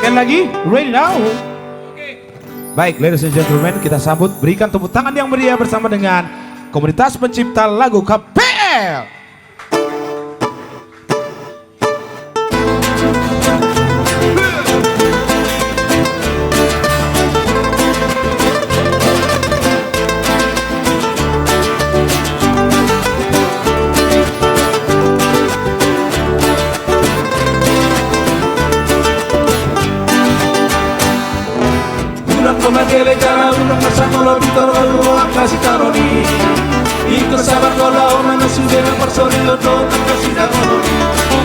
Sekali lagi, ready now. Baik, ladies and gentlemen, kita sambut, berikan tepuk tangan yang meriah bersama dengan komunitas pencipta lagu KPL. Magele jala unang masakolo bitor uang kasih karoni ikut sabar kola omana sudah personil untuk kasih karoni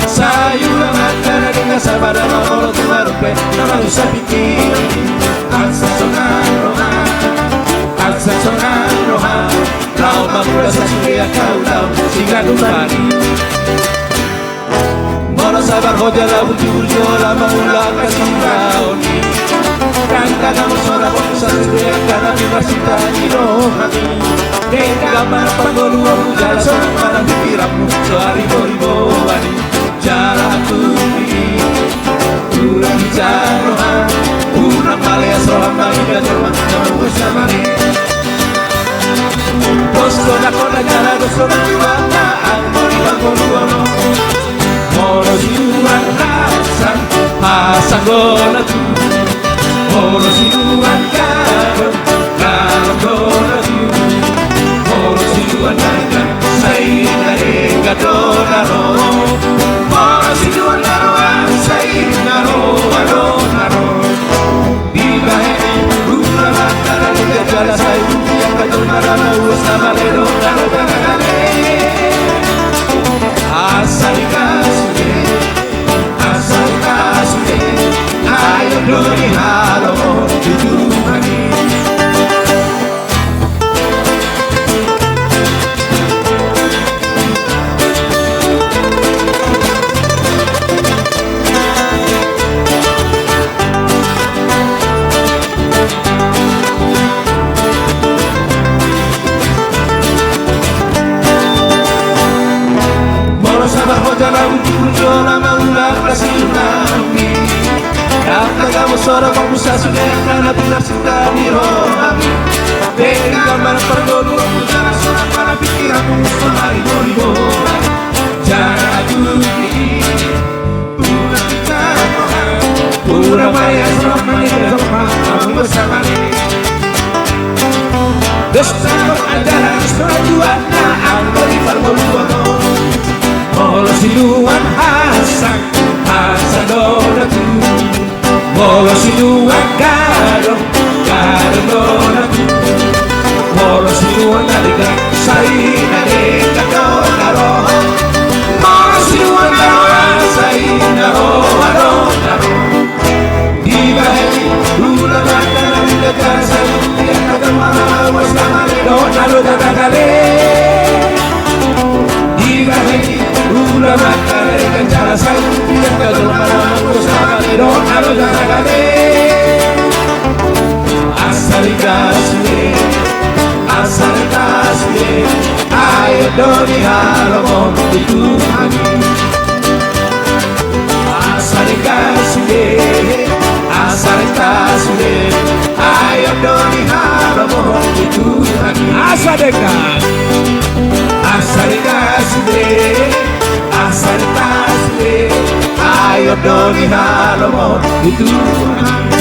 sayuran antara dengan sabar kalau tumarupe nama usah pikir alsa sonan roha lau makura sasuya kau lau singa dumani mono sabar hojala bujur jola maula kasih karoni Canta kamu suara bangsa sudah karena universitas di rohani Gambar panggolu jalan seorang malam pikiranmu Sohari-ribu wani Jalan tumi Kurang jarohan Kurang malaya seorang malam Jerman Nama bersama ni Posko nakona jalan Dosoran juana Angkori panggolu wano Moro siuan rasan Pasang gona tu Moro siluan karo, karo dona siu. Moro siluan karo, say nare kadona ro. Moro siluan karo, say naro naro. Diga he, rula matara liga jala say, yang kadona rana usa malero karo kagale. Asal kasude, ayo doni halo dudukani. Moro sabar hojala ujur jola maula kasilami. Kata kamu suara kamu sudah karena tidak suka di rohani Dengan gambar pergolu jangan suara para pikiranmu Sohari-ribu jangan judi Pura bicara Pura maya selama ini kamu bersama ini Desana adalah suara juana Angkori pergolu Molo siluan Hasan Hasan dona tu Molo siluan karo, karo dona tu Molo siluan nariga, say nariga dona ro Molo siluan karo, say naro Diba hei, lula mata nariga jara say Yang kagam malawas kamare dona lo dadagale Diba hei, lula mata nariga jara say Yang kagam malawas kamare dona lo dadagale Asal kasih, ayo doni halo dudukani. Asal kasih, ayo doni halo dudukani. Asal kasih, ayo doni halo dudukani.